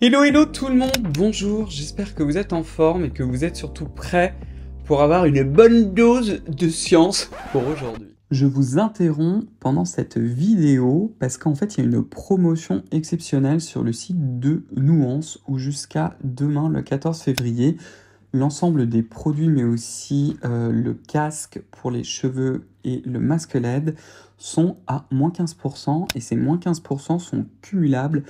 Hello hello tout le monde, bonjour, j'espère que vous êtes en forme et que vous êtes surtout prêts pour avoir une bonne dose de science pour aujourd'hui. Je vous interromps pendant cette vidéo parce qu'en fait il y a une promotion exceptionnelle sur le site de Nuance où jusqu'à demain le 14 février, l'ensemble des produits mais aussi le casque pour les cheveux et le masque LED sont à moins 15% et ces moins 15% sont cumulables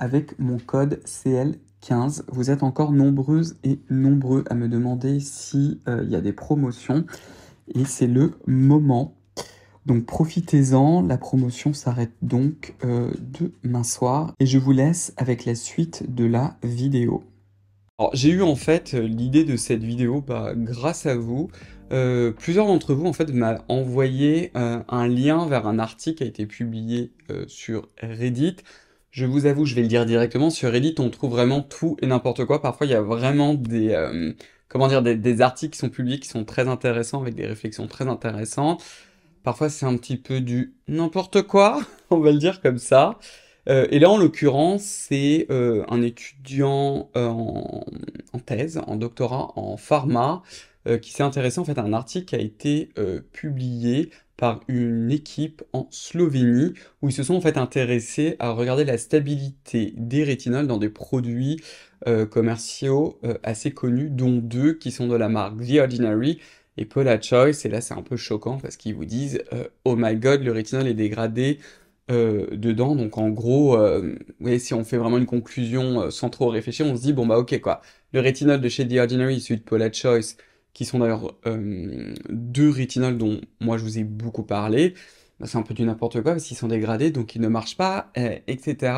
avec mon code CL15. Vous êtes encore nombreuses et nombreux à me demander si y a des promotions et c'est le moment. Donc profitez-en, la promotion s'arrête donc demain soir et je vous laisse avec la suite de la vidéo. Alors, j'ai eu en fait l'idée de cette vidéo grâce à vous. Plusieurs d'entre vous en fait m'ont envoyé un lien vers un article qui a été publié sur Reddit. Je vous avoue, je vais le dire directement, sur Reddit on trouve vraiment tout et n'importe quoi. Parfois il y a vraiment des articles qui sont publiés qui sont très intéressants avec des réflexions très intéressantes. Parfois c'est un petit peu du n'importe quoi, on va le dire comme ça. Et là, en l'occurrence, c'est un étudiant en thèse, en doctorat, en pharma, qui s'est intéressé en fait à un article qui a été publié par une équipe en Slovénie, où ils se sont en fait intéressés à regarder la stabilité des rétinols dans des produits commerciaux assez connus, dont deux qui sont de la marque The Ordinary et Paula Choice. Et là, c'est un peu choquant parce qu'ils vous disent Oh my god, le rétinol est dégradé dedans. Donc en gros, ouais, si on fait vraiment une conclusion sans trop réfléchir, on se dit bon bah ok quoi. Le rétinol de chez The Ordinary et celui de Paula Choice, qui sont d'ailleurs deux rétinols dont moi je vous ai beaucoup parlé, bah, c'est un peu du n'importe quoi parce qu'ils sont dégradés, donc ils ne marchent pas, etc.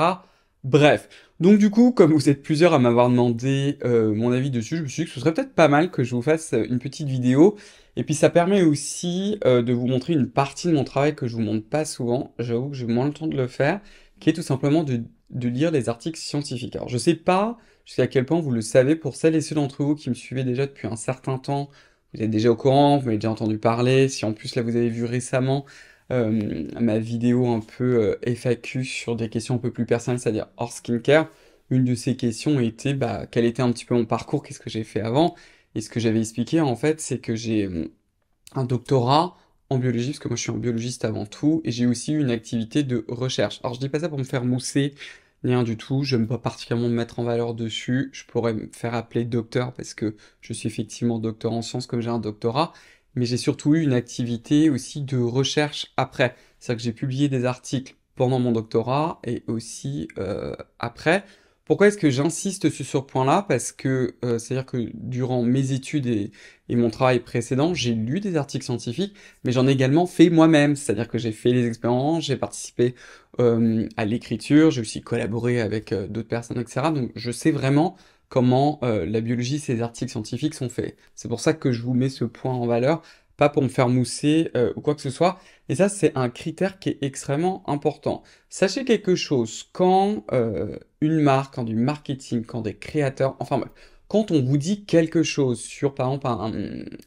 Bref. Donc du coup, comme vous êtes plusieurs à m'avoir demandé mon avis dessus, je me suis dit que ce serait peut-être pas mal que je vous fasse une petite vidéo. Et puis ça permet aussi de vous montrer une partie de mon travail que je vous montre pas souvent, j'avoue que j'ai moins le temps de le faire, qui est tout simplement de lire des articles scientifiques. Alors je sais pas jusqu'à quel point vous le savez, pour celles et ceux d'entre vous qui me suivez déjà depuis un certain temps, vous êtes déjà au courant, vous m'avez déjà entendu parler, si en plus là vous avez vu récemment ma vidéo un peu FAQ sur des questions un peu plus personnelles, c'est-à-dire hors skincare, une de ces questions était quel était un petit peu mon parcours, qu'est-ce que j'ai fait avant, et ce que j'avais expliqué en fait, c'est que j'ai un doctorat en biologie, parce que moi je suis un biologiste avant tout, et j'ai aussi eu une activité de recherche. Alors je dis pas ça pour me faire mousser, ni rien du tout, je n'aime pas particulièrement me mettre en valeur dessus, je pourrais me faire appeler docteur, parce que je suis effectivement docteur en sciences comme j'ai un doctorat, mais j'ai surtout eu une activité aussi de recherche après. C'est-à-dire que j'ai publié des articles pendant mon doctorat, et aussi après. Pourquoi est-ce que j'insiste sur ce point-là? Parce que c'est-à-dire que durant mes études et mon travail précédent, j'ai lu des articles scientifiques, mais j'en ai également fait moi-même. C'est-à-dire que j'ai fait les expériences, j'ai participé à l'écriture, j'ai aussi collaboré avec d'autres personnes, etc. Donc je sais vraiment comment la biologie, ces articles scientifiques sont faits. C'est pour ça que je vous mets ce point en valeur, pas pour me faire mousser ou quoi que ce soit. Et ça, c'est un critère qui est extrêmement important. Sachez quelque chose, quand une marque, quand du marketing, quand des créateurs, enfin bref, quand on vous dit quelque chose sur, par exemple,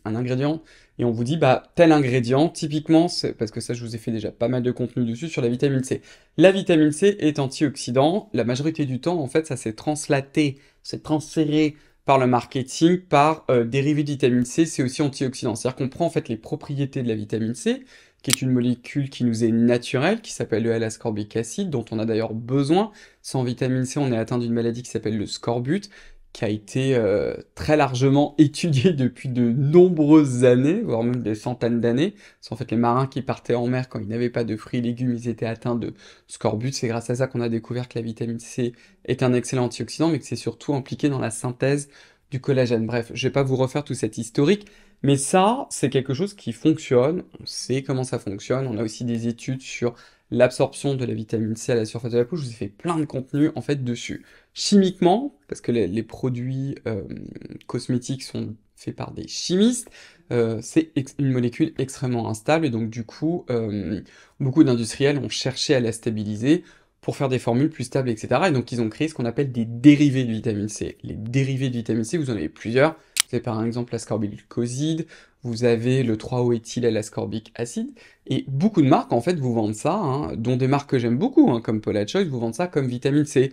un ingrédient, et on vous dit, tel ingrédient, typiquement, parce que ça, je vous ai fait déjà pas mal de contenu dessus, sur la vitamine C. La vitamine C est antioxydant, la majorité du temps, en fait, ça s'est translaté, c'est transféré par le marketing, par dérivé de vitamine C, c'est aussi antioxydant. C'est-à-dire qu'on prend, en fait, les propriétés de la vitamine C, qui est une molécule qui nous est naturelle, qui s'appelle le L-ascorbic acide, dont on a d'ailleurs besoin. Sans vitamine C, on est atteint d'une maladie qui s'appelle le scorbut, qui a été très largement étudiée depuis de nombreuses années, voire même des centaines d'années. C'est en fait les marins qui partaient en mer quand ils n'avaient pas de fruits et légumes, ils étaient atteints de scorbut. C'est grâce à ça qu'on a découvert que la vitamine C est un excellent antioxydant, mais que c'est surtout impliqué dans la synthèse du collagène. Bref, je vais pas vous refaire tout cet historique, mais ça, c'est quelque chose qui fonctionne, on sait comment ça fonctionne, on a aussi des études sur l'absorption de la vitamine C à la surface de la peau, je vous ai fait plein de contenu en fait dessus. Chimiquement, parce que les produits cosmétiques sont faits par des chimistes, c'est une molécule extrêmement instable, et donc du coup, beaucoup d'industriels ont cherché à la stabiliser pour faire des formules plus stables, etc. Et donc ils ont créé ce qu'on appelle des dérivés de vitamine C. Les dérivés de vitamine C, vous en avez plusieurs. Vous avez par exemple l'ascorbicoside, vous avez le 3-O-éthyl-L-ascorbic acide, et beaucoup de marques en fait vous vendent ça, hein, dont des marques que j'aime beaucoup, hein, comme Paula Choice, vous vendent ça comme vitamine C.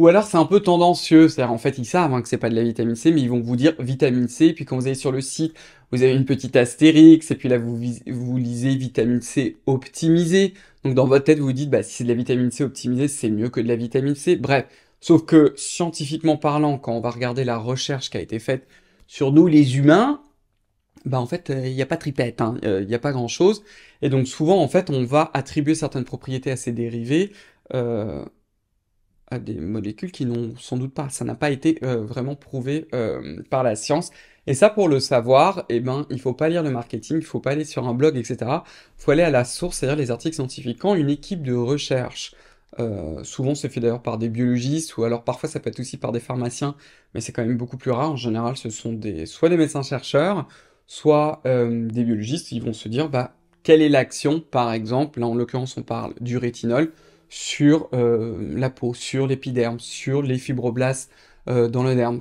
Ou alors c'est un peu tendancieux, c'est-à-dire en fait ils savent hein, que c'est pas de la vitamine C, mais ils vont vous dire vitamine C, puis quand vous allez sur le site, vous avez une petite astérix, et puis là vous lisez vitamine C optimisée, donc dans votre tête vous vous dites bah si c'est de la vitamine C optimisée, c'est mieux que de la vitamine C, bref. Sauf que scientifiquement parlant, quand on va regarder la recherche qui a été faite sur nous les humains, bah en fait il n'y a pas tripette, hein, il n'y a pas grand-chose, et donc souvent en fait on va attribuer certaines propriétés à ces dérivés, euh, à des molécules qui n'ont sans doute pas, ça n'a pas été vraiment prouvé par la science. Et ça, pour le savoir, eh ben, il faut pas lire le marketing, il faut pas aller sur un blog, etc. Il faut aller à la source, c'est-à-dire les articles scientifiques. Quand une équipe de recherche, souvent c'est fait d'ailleurs par des biologistes, ou alors parfois ça peut être aussi par des pharmaciens, mais c'est quand même beaucoup plus rare. En général, ce sont soit des médecins-chercheurs, soit des biologistes, ils vont se dire, bah, quelle est l'action, par exemple, là en l'occurrence on parle du rétinol, sur la peau, sur l'épiderme, sur les fibroblastes dans le derme.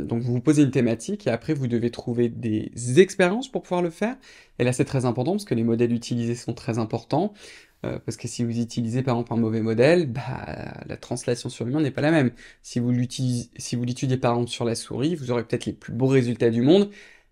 Donc vous vous posez une thématique et après vous devez trouver des expériences pour pouvoir le faire. Et là c'est très important parce que les modèles utilisés sont très importants. Parce que si vous utilisez par exemple un mauvais modèle, bah, la translation sur l'humain n'est pas la même. Si vous l'étudiez par exemple sur la souris, vous aurez peut-être les plus beaux résultats du monde,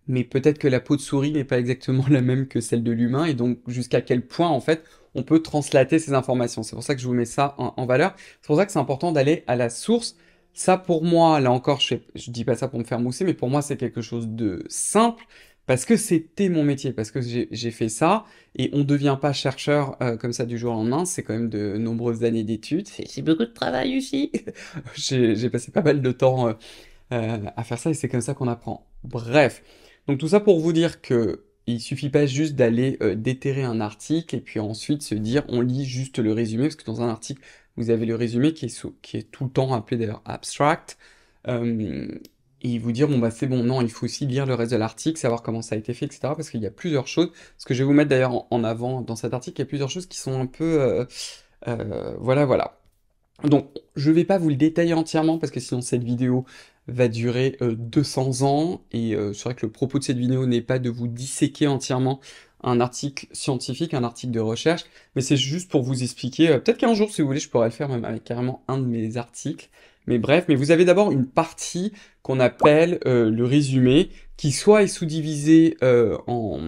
mais peut-être que la peau de souris n'est pas exactement la même que celle de l'humain, et donc jusqu'à quel point en fait on peut translater ces informations. C'est pour ça que je vous mets ça en valeur. C'est pour ça que c'est important d'aller à la source. Ça pour moi, là encore, je dis pas ça pour me faire mousser, mais pour moi c'est quelque chose de simple, parce que c'était mon métier, parce que j'ai fait ça, et on ne devient pas chercheur comme ça du jour au lendemain, c'est quand même de nombreuses années d'études, c'est beaucoup de travail aussi. J'ai passé pas mal de temps à faire ça et c'est comme ça qu'on apprend. Bref, donc tout ça pour vous dire que il suffit pas juste d'aller déterrer un article et puis ensuite se dire on lit juste le résumé, parce que dans un article vous avez le résumé qui est tout le temps appelé d'ailleurs abstract. euh, et vous dire bon bah c'est bon, non, il faut aussi lire le reste de l'article, savoir comment ça a été fait, etc. Parce qu'il y a plusieurs choses, ce que je vais vous mettre d'ailleurs en avant dans cet article, il y a plusieurs choses qui sont un peu voilà. Donc, je vais pas vous le détailler entièrement parce que sinon cette vidéo va durer 200 ans et c'est vrai que le propos de cette vidéo n'est pas de vous disséquer entièrement un article scientifique, un article de recherche, mais c'est juste pour vous expliquer, peut-être qu'un jour si vous voulez je pourrais le faire même avec carrément un de mes articles, mais bref, mais vous avez d'abord une partie qu'on appelle le résumé, qui soit est sous-divisé en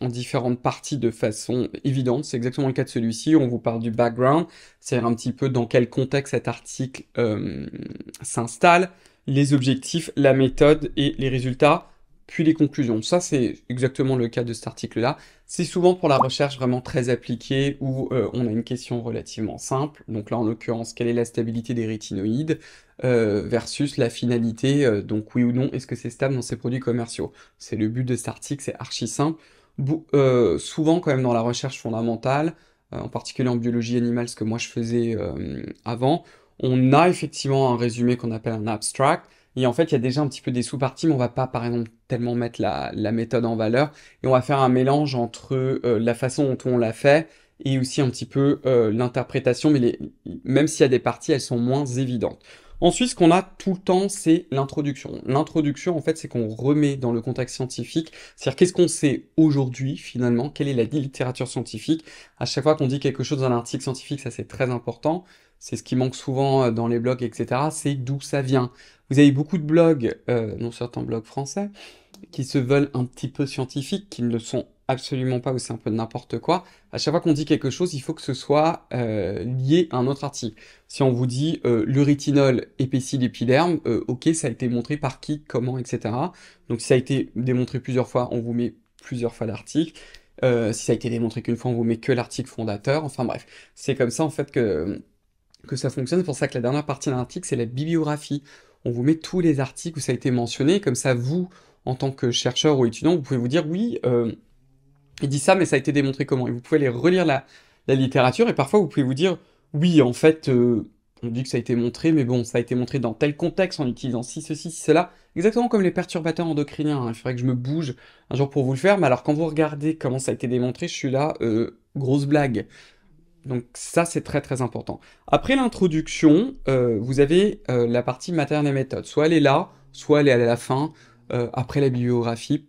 différentes parties de façon évidente, c'est exactement le cas de celui-ci, on vous parle du background, c'est-à-dire un petit peu dans quel contexte cet article s'installe, les objectifs, la méthode et les résultats, puis les conclusions. Ça, c'est exactement le cas de cet article-là. C'est souvent pour la recherche vraiment très appliquée où on a une question relativement simple. Donc là, en l'occurrence, quelle est la stabilité des rétinoïdes versus la finalité, donc oui ou non, est-ce que c'est stable dans ces produits commerciaux? C'est le but de cet article, c'est archi simple. Souvent, quand même, dans la recherche fondamentale, en particulier en biologie animale, ce que moi je faisais avant, on a effectivement un résumé qu'on appelle un abstract, et en fait il y a déjà un petit peu des sous-parties, mais on va pas par exemple tellement mettre la méthode en valeur, et on va faire un mélange entre la façon dont on l'a fait, et aussi un petit peu l'interprétation, mais même s'il y a des parties, elles sont moins évidentes. Ensuite, ce qu'on a tout le temps, c'est l'introduction. L'introduction, en fait, c'est qu'on remet dans le contexte scientifique, c'est-à-dire qu'est-ce qu'on sait aujourd'hui, finalement, quelle est la littérature scientifique. À chaque fois qu'on dit quelque chose dans un article scientifique, ça c'est très important, c'est ce qui manque souvent dans les blogs, etc., c'est d'où ça vient. Vous avez beaucoup de blogs, non certains blogs français, qui se veulent un petit peu scientifiques, qui ne le sont absolument pas, ou c'est un peu n'importe quoi. À chaque fois qu'on dit quelque chose, il faut que ce soit lié à un autre article. Si on vous dit le rétinol épaissit l'épiderme, ok, ça a été montré par qui, comment, etc. Donc si ça a été démontré plusieurs fois, on vous met plusieurs fois l'article. Si ça a été démontré qu'une fois, on vous met que l'article fondateur. Enfin bref, c'est comme ça en fait que ça fonctionne. C'est pour ça que la dernière partie d'un article, c'est la bibliographie. On vous met tous les articles où ça a été mentionné, comme ça vous, en tant que chercheur ou étudiant, vous pouvez vous dire oui, il dit ça, mais ça a été démontré comment. Et vous pouvez aller relire la littérature, et parfois vous pouvez vous dire oui, en fait, on dit que ça a été montré, mais bon, ça a été montré dans tel contexte, en utilisant ci, ceci, cela, exactement comme les perturbateurs endocriniens, hein. Il faudrait que je me bouge un jour pour vous le faire, mais alors quand vous regardez comment ça a été démontré, je suis là, grosse blague. Donc ça, c'est très très important. Après l'introduction, vous avez la partie matériel et méthode. Soit elle est là, soit elle est à la fin, après la bibliographie.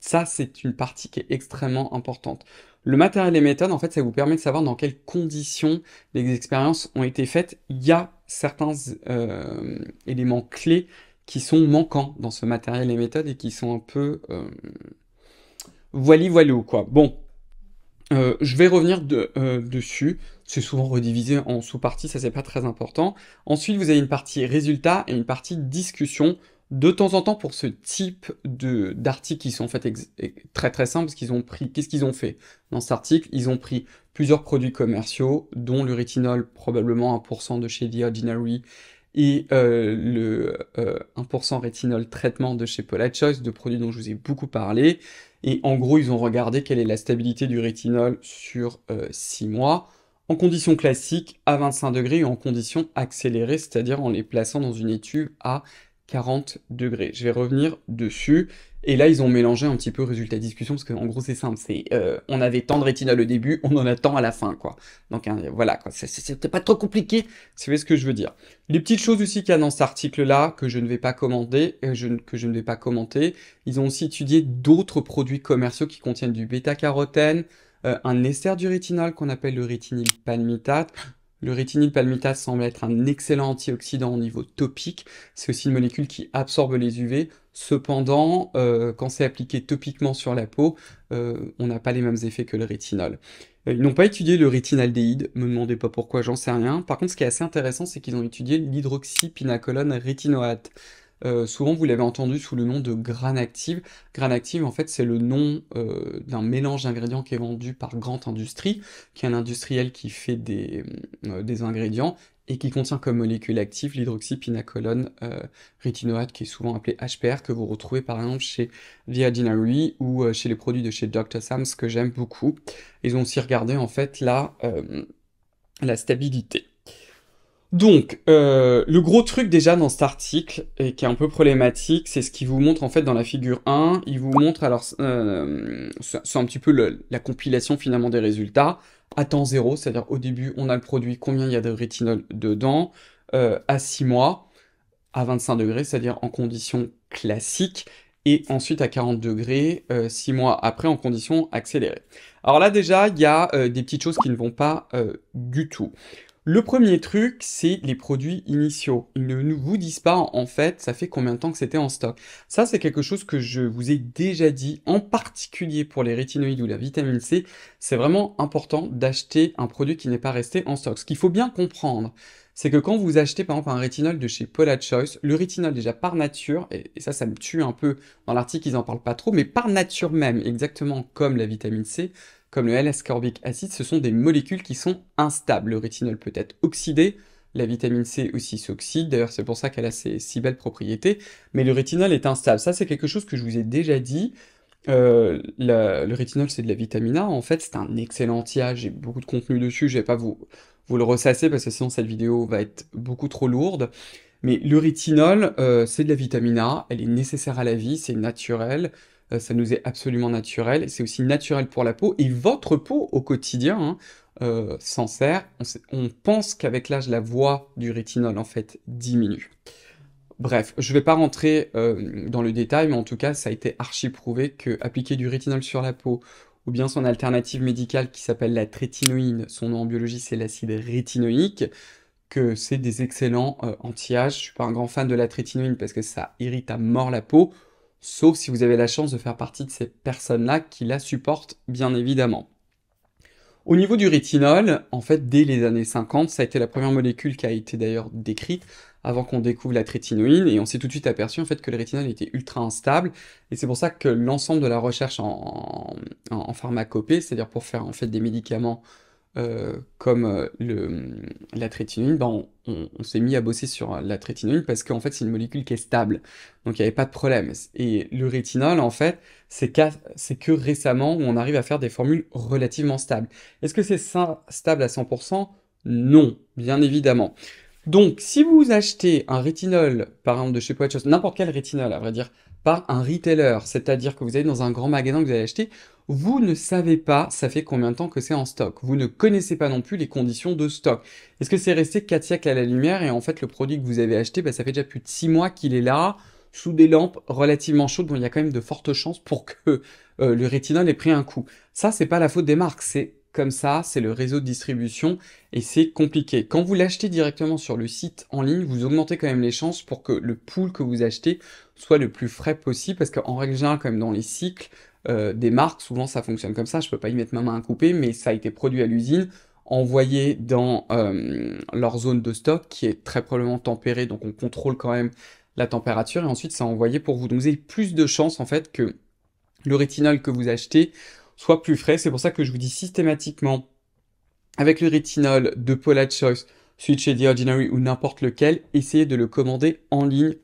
Ça, c'est une partie qui est extrêmement importante. Le matériel et méthode, en fait, ça vous permet de savoir dans quelles conditions les expériences ont été faites. Il y a certains éléments clés qui sont manquants dans ce matériel et méthode et qui sont un peu voilou quoi. Bon, je vais revenir dessus. C'est souvent redivisé en sous-parties, ça c'est pas très important. Ensuite, vous avez une partie résultats et une partie discussion. De temps en temps, pour ce type d'articles qui sont en fait très très simples, parce qu'ils ont pris, qu'est-ce qu'ils ont fait dans cet article? Ils ont pris plusieurs produits commerciaux, dont le rétinol, probablement 1% de chez The Ordinary, et le 1% rétinol traitement de chez Paula Choice, deux produits dont je vous ai beaucoup parlé. Et en gros, ils ont regardé quelle est la stabilité du rétinol sur 6 mois, en conditions classiques à 25 degrés et en conditions accélérées, c'est-à-dire en les plaçant dans une étuve à 40 degrés. Je vais revenir dessus. Et là, ils ont mélangé un petit peu résultat discussion, parce qu'en gros, c'est simple. C'est on avait tant de rétinol au début, on en a tant à la fin, quoi. Donc voilà, quoi. C'était pas trop compliqué, si vous voyez ce que je veux dire. Les petites choses aussi qu'il y a dans cet article-là, que je ne vais pas commenter, ils ont aussi étudié d'autres produits commerciaux qui contiennent du bêta-carotène, un ester du rétinol qu'on appelle le rétinyl palmitate. Le rétinyl palmitate semble être un excellent antioxydant au niveau topique. C'est aussi une molécule qui absorbe les UV. Cependant, quand c'est appliqué topiquement sur la peau, on n'a pas les mêmes effets que le rétinol. Ils n'ont pas étudié le rétinaldéhyde, me demandez pas pourquoi, j'en sais rien. Par contre, ce qui est assez intéressant, c'est qu'ils ont étudié l'hydroxypinacolone rétinoate. Souvent, vous l'avez entendu sous le nom de Granactive. Granactive, en fait, c'est le nom d'un mélange d'ingrédients qui est vendu par Grant Industries, qui est un industriel qui fait des ingrédients et qui contient comme molécule active l'hydroxypinacolone rétinoate, qui est souvent appelé HPR, que vous retrouvez par exemple chez The Ordinary ou chez les produits de chez Dr. Sam's, que j'aime beaucoup. Ils ont aussi regardé en fait la stabilité. Donc, le gros truc déjà dans cet article, et qui est un peu problématique, c'est ce qu'il vous montre en fait dans la figure 1. Il vous montre, alors, c'est un petit peu la compilation finalement des résultats, à temps zéro, c'est-à-dire au début, on a le produit, combien il y a de rétinol dedans, à 6 mois, à 25 degrés, c'est-à-dire en conditions classiques, et ensuite à 40 degrés, 6 mois après en conditions accélérées. Alors là déjà, il y a des petites choses qui ne vont pas du tout. Le premier truc, c'est les produits initiaux. Ils ne vous disent pas, en fait, ça fait combien de temps que c'était en stock. Ça, c'est quelque chose que je vous ai déjà dit, en particulier pour les rétinoïdes ou la vitamine C. C'est vraiment important d'acheter un produit qui n'est pas resté en stock. Ce qu'il faut bien comprendre, c'est que quand vous achetez, par exemple, un rétinol de chez Paula Choice, le rétinol, déjà par nature, et ça me tue un peu, dans l'article, ils en parlent pas trop, mais par nature même, exactement comme la vitamine C, comme le L-ascorbic acide, ce sont des molécules qui sont instables. Le rétinol peut être oxydé, la vitamine C aussi s'oxyde, d'ailleurs c'est pour ça qu'elle a ces si belles propriétés, mais le rétinol est instable. Ça c'est quelque chose que je vous ai déjà dit. Le rétinol c'est de la vitamine A, en fait c'est un excellent anti-âge, j'ai beaucoup de contenu dessus, je vais pas vous le ressasser parce que sinon cette vidéo va être beaucoup trop lourde. Mais le rétinol, c'est de la vitamine A, elle est nécessaire à la vie, c'est naturel, ça nous est absolument naturel, et c'est aussi naturel pour la peau, et votre peau au quotidien s'en sert. On pense qu'avec l'âge, la voix du rétinol, en fait, diminue. Bref, je vais pas rentrer dans le détail, mais en tout cas, ça a été archi prouvé que appliquer du rétinol sur la peau, ou bien son alternative médicale qui s'appelle la trétinoïne, son nom en biologie c'est l'acide rétinoïque, que c'est des excellents anti-âge. Je suis pas un grand fan de la trétinoïne parce que ça irrite à mort la peau, sauf si vous avez la chance de faire partie de ces personnes-là qui la supportent, bien évidemment. Au niveau du rétinol, en fait, dès les années 50, ça a été la première molécule qui a été d'ailleurs décrite avant qu'on découvre la trétinoïne, et on s'est tout de suite aperçu en fait que le rétinol était ultra instable, et c'est pour ça que l'ensemble de la recherche en pharmacopée, c'est-à-dire pour faire en fait des médicaments comme la trétinoïne, ben on s'est mis à bosser sur la trétinoïne parce qu'en fait c'est une molécule qui est stable, donc il n'y avait pas de problème. Et le rétinol en fait, c'est que récemment où on arrive à faire des formules relativement stables. Est-ce que c'est stable à 100%? Non, bien évidemment. Donc si vous achetez un rétinol, par exemple de chez Paula Choice, n'importe quel rétinol à vrai dire, par un retailer, c'est-à-dire que vous allez dans un grand magasin que vous allez acheter, vous ne savez pas ça fait combien de temps que c'est en stock. Vous ne connaissez pas non plus les conditions de stock. Est-ce que c'est resté 4 siècles à la lumière et en fait le produit que vous avez acheté, bah, ça fait déjà plus de 6 mois qu'il est là, sous des lampes relativement chaudes, bon il y a quand même de fortes chances pour que le rétinol ait pris un coup. Ça c'est pas la faute des marques, c'est comme ça, c'est le réseau de distribution et c'est compliqué. Quand vous l'achetez directement sur le site en ligne, vous augmentez quand même les chances pour que le pool que vous achetez soit le plus frais possible, parce qu'en règle générale, quand même dans les cycles des marques, souvent ça fonctionne comme ça, je peux pas y mettre ma main à couper, mais ça a été produit à l'usine, envoyé dans leur zone de stock qui est très probablement tempérée, donc on contrôle quand même la température et ensuite c'est envoyé pour vous. Donc vous avez plus de chances en fait que le rétinol que vous achetez soit plus frais. C'est pour ça que je vous dis systématiquement, avec le rétinol de Paula Choice, celui de chez The Ordinary ou n'importe lequel, essayez de le commander en ligne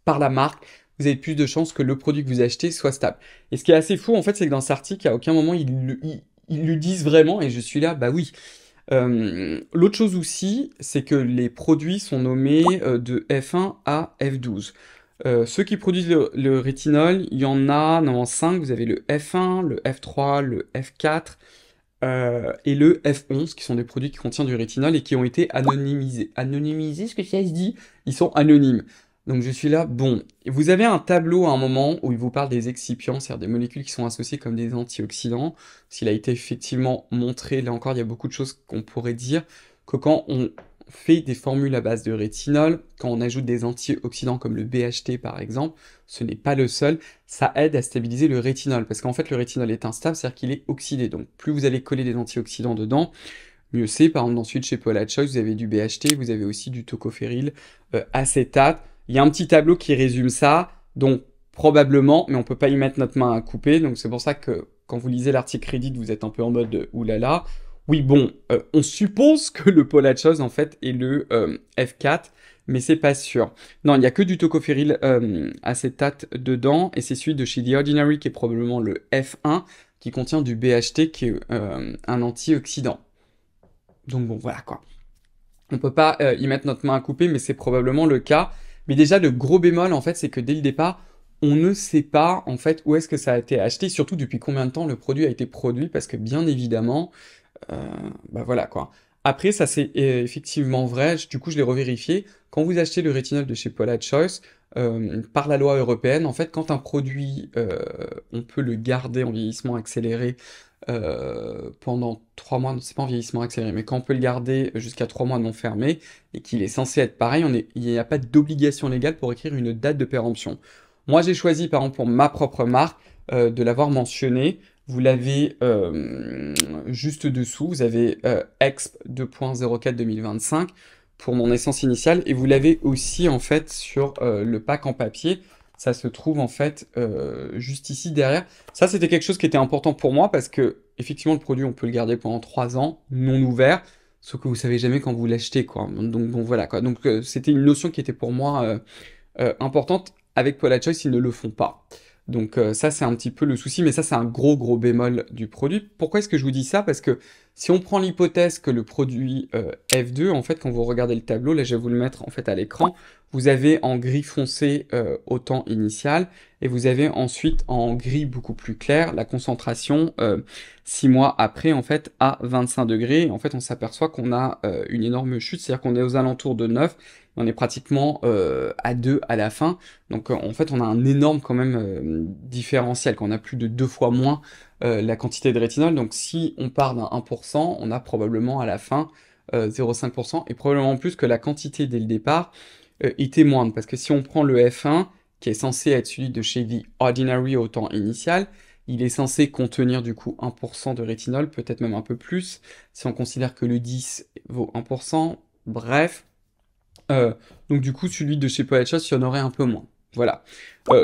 par la marque. Vous avez plus de chances que le produit que vous achetez soit stable. Et ce qui est assez fou en fait, c'est que dans cet article, à aucun moment ils le disent vraiment et je suis là, bah oui. L'autre chose aussi, c'est que les produits sont nommés de F1 à F12. Ceux qui produisent le rétinol, il y en a normalement 5. Vous avez le F1, le F3, le F4 et le F11, qui sont des produits qui contiennent du rétinol et qui ont été anonymisés. Anonymisés, est-ce que ça se dit? Ils sont anonymes. Donc je suis là, bon, vous avez un tableau à un moment où il vous parle des excipients, c'est-à-dire des molécules qui sont associées comme des antioxydants. S'il a été effectivement montré, là encore, il y a beaucoup de choses qu'on pourrait dire, que quand on fait des formules à base de rétinol, quand on ajoute des antioxydants comme le BHT par exemple, ce n'est pas le seul, ça aide à stabiliser le rétinol, parce qu'en fait le rétinol est instable, c'est-à-dire qu'il est oxydé, donc plus vous allez coller des antioxydants dedans, mieux c'est. Par exemple dans celui de chez Paula Choice, vous avez du BHT, vous avez aussi du tocophéryl acétate. Il y a un petit tableau qui résume ça, donc probablement, mais on peut pas y mettre notre main à couper, donc c'est pour ça que quand vous lisez l'article Reddit, vous êtes un peu en mode oulala. Oui, bon, on suppose que le Paula Choice en fait est le F4, mais c'est pas sûr. Non, il y a que du tocophéryl acétate dedans, et c'est celui de chez The Ordinary qui est probablement le F1, qui contient du BHT qui est un antioxydant. Donc bon, voilà quoi. On peut pas y mettre notre main à couper, mais c'est probablement le cas. Mais déjà, le gros bémol, en fait, c'est que dès le départ, on ne sait pas, en fait, où est-ce que ça a été acheté, surtout depuis combien de temps le produit a été produit, parce que bien évidemment, bah voilà quoi. Après, ça c'est effectivement vrai, du coup je l'ai revérifié. Quand vous achetez le rétinol de chez Paula Choice, par la loi européenne, en fait, quand un produit, on peut le garder en vieillissement accéléré pendant 3 mois, c'est pas en vieillissement accéléré, mais quand on peut le garder jusqu'à 3 mois non fermé, et qu'il est censé être pareil, il n'y a pas d'obligation légale pour écrire une date de péremption. Moi j'ai choisi par exemple pour ma propre marque de l'avoir mentionné. Vous l'avez juste dessous, vous avez EXP 2.04 2025 pour mon essence initiale, et vous l'avez aussi en fait sur le pack en papier. Ça se trouve en fait juste ici derrière. Ça c'était quelque chose qui était important pour moi parce que effectivement le produit on peut le garder pendant 3 ans non ouvert, sauf que vous savez jamais quand vous l'achetez quoi. Donc bon voilà quoi. Donc c'était une notion qui était pour moi importante. Avec Paula Choice ils ne le font pas. Donc ça c'est un petit peu le souci, mais ça c'est un gros bémol du produit. Pourquoi est-ce que je vous dis ça? Parce que si on prend l'hypothèse que le produit F2, en fait quand vous regardez le tableau, là je vais vous le mettre en fait à l'écran, vous avez en gris foncé au temps initial, et vous avez ensuite en gris beaucoup plus clair la concentration 6 mois après en fait à 25 degrés. Et en fait on s'aperçoit qu'on a une énorme chute, c'est-à-dire qu'on est aux alentours de 9, on est pratiquement à 2 à la fin. Donc en fait on a un énorme quand même différentiel, qu'on a plus de 2 fois moins la quantité de rétinol. Donc si on part d'un 1%, on a probablement à la fin 0,5%, et probablement plus que la quantité dès le départ était moindre. Parce que si on prend le F1, qui est censé être celui de chez The Ordinary au temps initial, il est censé contenir du coup 1% de rétinol, peut-être même un peu plus, si on considère que le 10 vaut 1%, bref. Donc du coup, celui de chez Paula Choice, il y en aurait un peu moins. Voilà.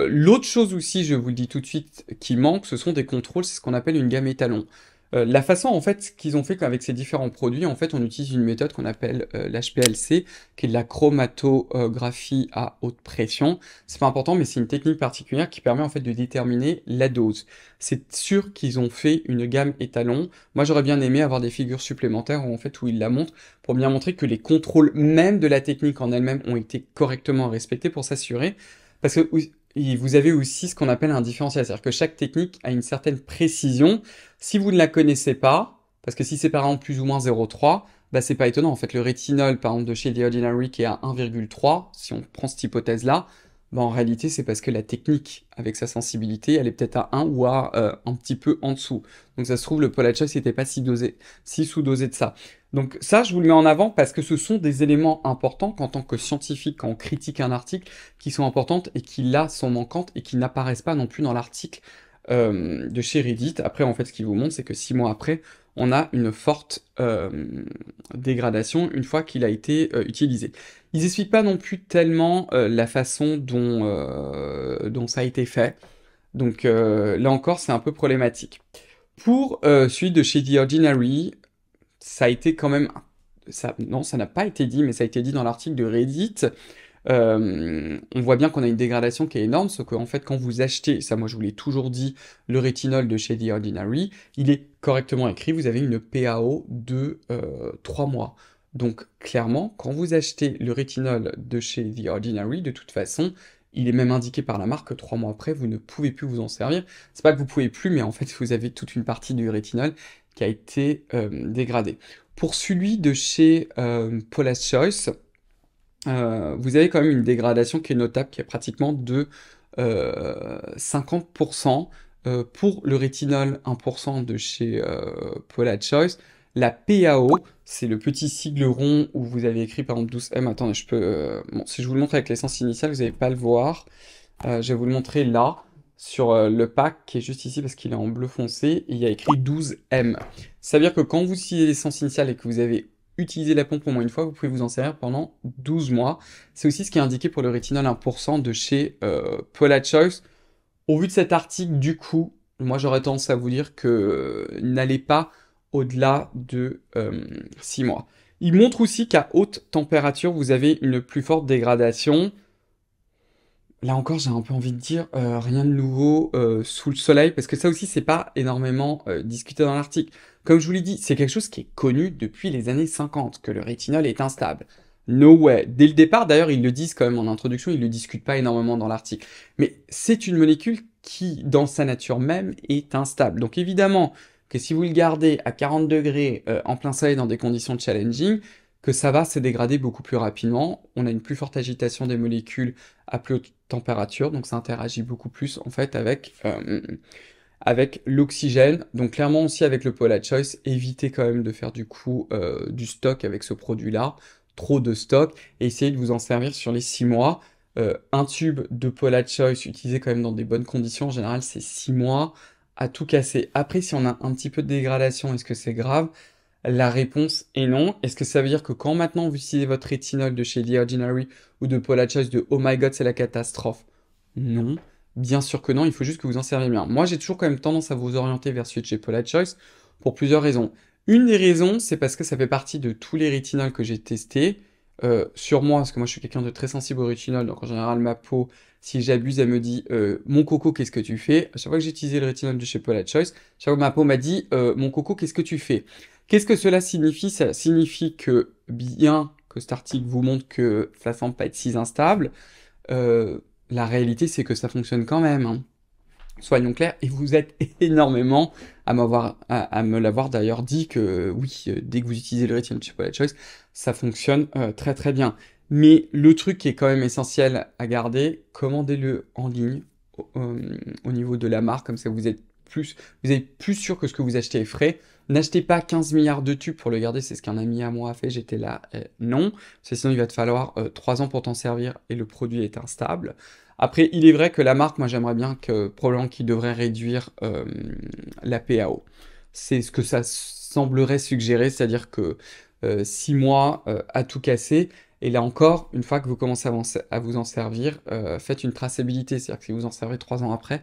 L'autre chose aussi, je vous le dis tout de suite, qui manque, ce sont des contrôles, c'est ce qu'on appelle une gamme étalon. La façon, en fait, qu'ils ont fait avec ces différents produits, en fait, on utilise une méthode qu'on appelle l'HPLC, qui est de la chromatographie à haute pression. C'est pas important, mais c'est une technique particulière qui permet, en fait, de déterminer la dose. C'est sûr qu'ils ont fait une gamme étalon. Moi, j'aurais bien aimé avoir des figures supplémentaires, où, en fait, où ils la montrent, pour bien montrer que les contrôles même de la technique en elle-même ont été correctement respectés pour s'assurer. Parce que vous avez aussi ce qu'on appelle un différentiel, c'est-à-dire que chaque technique a une certaine précision. Si vous ne la connaissez pas, parce que si c'est par exemple plus ou moins 0,3, bah c'est pas étonnant. En fait, le rétinol, par exemple, de chez The Ordinary qui est à 1,3, si on prend cette hypothèse-là, bah, en réalité, c'est parce que la technique, avec sa sensibilité, elle est peut-être à 1 ou à un petit peu en dessous. Donc ça se trouve, le Paula Choice n'était pas si sous-dosé de ça. Donc ça, je vous le mets en avant parce que ce sont des éléments importants qu'en tant que scientifique, quand on critique un article, qui sont importantes et qui là sont manquantes et qui n'apparaissent pas non plus dans l'article de chez Reddit. Après, en fait, ce qu'il vous montre, c'est que 6 mois après, on a une forte dégradation une fois qu'il a été utilisé. Ils n'expliquent pas non plus tellement la façon dont ça a été fait. Donc là encore, c'est un peu problématique. Pour celui de chez The Ordinary, ça a été quand même... non, ça n'a pas été dit, mais ça a été dit dans l'article de Reddit. On voit bien qu'on a une dégradation qui est énorme, sauf qu'en fait, quand vous achetez, ça moi je vous l'ai toujours dit, le rétinol de chez The Ordinary, il est correctement écrit, vous avez une PAO de 3 mois. Donc clairement, quand vous achetez le rétinol de chez The Ordinary, de toute façon, il est même indiqué par la marque que 3 mois après, vous ne pouvez plus vous en servir. C'est pas que vous pouvez plus, mais en fait, vous avez toute une partie du rétinol qui a été dégradée. Pour celui de chez Paula's Choice, vous avez quand même une dégradation qui est notable, qui est pratiquement de 50%. Pour le rétinol 1% de chez Paula's Choice, la PAO, c'est le petit sigle rond où vous avez écrit par exemple 12M. Attendez, je peux... bon, si je vous le montre avec l'essence initiale, vous n'allez pas le voir. Je vais vous le montrer là, sur le pack qui est juste ici parce qu'il est en bleu foncé, et il y a écrit 12M. Ça veut dire que quand vous utilisez l'essence initiale et que vous avez utilisé la pompe au moins une fois, vous pouvez vous en servir pendant 12 mois. C'est aussi ce qui est indiqué pour le rétinol 1% de chez Paula's Choice. Au vu de cet article, du coup, moi j'aurais tendance à vous dire que n'allez pas au-delà de 6 mois. Il montre aussi qu'à haute température, vous avez une plus forte dégradation. Là encore, j'ai un peu envie de dire rien de nouveau sous le soleil, parce que ça aussi, c'est pas énormément discuté dans l'article. Comme je vous l'ai dit, c'est quelque chose qui est connu depuis les années 50, que le rétinol est instable. No way. Dès le départ, d'ailleurs, ils le disent quand même en introduction, ils le discutent pas énormément dans l'article. Mais c'est une molécule qui, dans sa nature même, est instable. Donc évidemment que si vous le gardez à 40 degrés en plein soleil dans des conditions challenging, que ça va se dégrader beaucoup plus rapidement. On a une plus forte agitation des molécules à plus haute température, donc ça interagit beaucoup plus en fait avec l'oxygène. Donc clairement aussi avec le Paula's Choice, évitez quand même de faire du coup du stock avec ce produit-là, trop de stock, et essayez de vous en servir sur les 6 mois. Un tube de Paula's Choice utilisé quand même dans des bonnes conditions, en général c'est 6 mois à tout casser. Après, si on a un petit peu de dégradation, est-ce que c'est grave? La réponse est non. Est-ce que ça veut dire que quand maintenant vous utilisez votre rétinol de chez The Ordinary ou de Paula's Choice de Oh my god, c'est la catastrophe? Non. Bien sûr que non, il faut juste que vous en serviez bien. Moi, j'ai toujours quand même tendance à vous orienter vers celui de chez Paula's Choice pour plusieurs raisons. Une des raisons, c'est parce que ça fait partie de tous les rétinols que j'ai testés. Sur moi, parce que moi je suis quelqu'un de très sensible au rétinol, donc en général ma peau, si j'abuse, elle me dit mon coco, qu'est-ce que tu fais? À chaque fois que j'ai utilisé le rétinol de chez Paula's Choice, chaque fois ma peau m'a dit mon coco, qu'est-ce que tu fais? Qu'est-ce que cela signifie? Ça signifie que bien que cet article vous montre que ça semble pas être si instable, euh, la réalité c'est que ça fonctionne quand même, hein. Soyons clairs, et vous êtes énormément à me l'avoir d'ailleurs dit que oui, dès que vous utilisez le rétinol de chez Paula's Choice, ça fonctionne très très bien. Mais le truc qui est quand même essentiel à garder, commandez-le en ligne au niveau de la marque, comme ça vous êtes plus sûr que ce que vous achetez est frais. N'achetez pas 15 milliards de tubes pour le garder, c'est ce qu'un ami à moi a fait, j'étais là, non, parce que sinon il va te falloir 3 ans pour t'en servir et le produit est instable. Après, il est vrai que la marque, moi j'aimerais bien que, probablement qu'il devrait réduire la PAO. C'est ce que ça semblerait suggérer, c'est-à-dire que 6 mois à tout casser, et là encore, une fois que vous commencez à vous en servir, faites une traçabilité, c'est-à-dire que si vous en servez 3 ans après,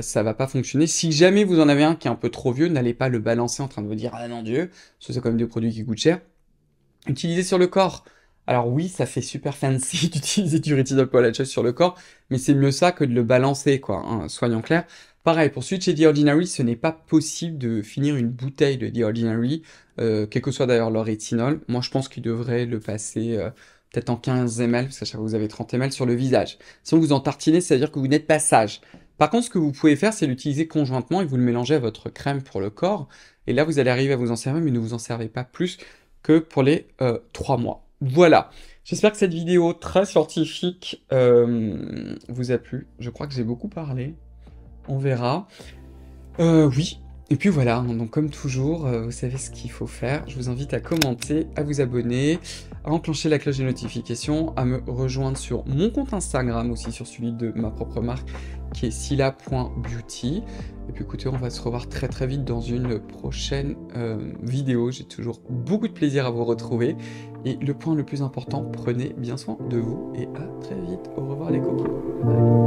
ça va pas fonctionner. Si jamais vous en avez un qui est un peu trop vieux, n'allez pas le balancer en train de vous dire «Ah non Dieu», parce que c'est quand même des produits qui coûtent cher. Utilisez sur le corps. Alors oui, ça fait super fancy d'utiliser du rétinol Paula's Choice sur le corps, mais c'est mieux ça que de le balancer, quoi, hein, soyons clairs. Pareil, pour celui de chez The Ordinary, ce n'est pas possible de finir une bouteille de The Ordinary, quel que soit d'ailleurs leur rétinol. Moi, je pense qu'ils devraient le passer peut-être en 15 ml, parce qu'à chaque fois vous avez 30 ml sur le visage. Si vous en tartinez, c'est-à-dire que vous n'êtes pas sage. Par contre, ce que vous pouvez faire, c'est l'utiliser conjointement et vous le mélangez à votre crème pour le corps. Et là, vous allez arriver à vous en servir, mais ne vous en servez pas plus que pour les 3 mois. Voilà, j'espère que cette vidéo très scientifique vous a plu. Je crois que j'ai beaucoup parlé, on verra. Oui, et puis voilà, hein, donc comme toujours, vous savez ce qu'il faut faire. Je vous invite à commenter, à vous abonner, à enclencher la cloche des notifications, à me rejoindre sur mon compte Instagram, aussi sur celui de ma propre marque, qui est scylla.beauty. Et puis écoutez, on va se revoir très très vite dans une prochaine vidéo. J'ai toujours beaucoup de plaisir à vous retrouver. Et le point le plus important, prenez bien soin de vous et à très vite. Au revoir les copains. Bye.